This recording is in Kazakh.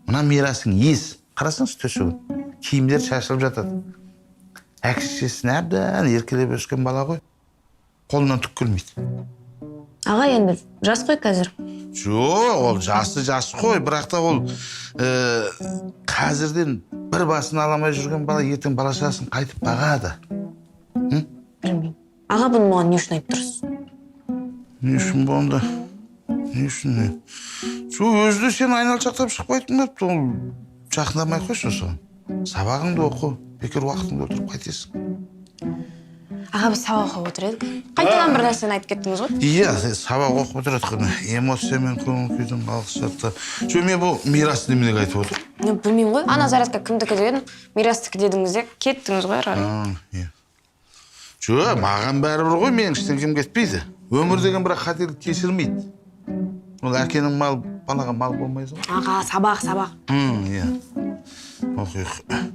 Мына мирастың ес. Қарасаңыз төсегін. Киімдер шашылып жатады. Әке-шешесін әбден еркелеп өскен бала ғой. Қолынан түк келмейді. Аға, енді жас қой қазір. Жоқ, ол жасы қой, бірақ та ол қазірден бір басын аламай жүрген бала ертең бала-шағасын қайтып бағады. Білмеймін. Аға, бұны маған не үшін айтып тұрсыз? Не үшін болында? Не үшін? Өзі де сен айналшақтап шықпайтын да, ол жақындамай қойсын соған. Сабағыңды оқы, бекер уақытыңды өлтіріп қайтесің. Аға, біз сабақ оқып отыр едік. Қайтадан бір нәрсені айтып кеттіңіз ғой? Иә, сабақ оқып отырады. Эмоциямен көңіл күйдің алғышарты. Мен бұл мирасты неменеге айтып отыр? Білмеймін ғой. Ана зарядка кімдікі деген, мирастікі дедіңіз де кеттіңіз ғой әрі. Жоқ, маған бәрібір ғой, менің іштен кем кетпейді. Өмір деген бірақ қателік кешірмейді. Ол әкенің мал, балаға мал болмайды ғой. Аға, сабақ. Иә. Оқиық.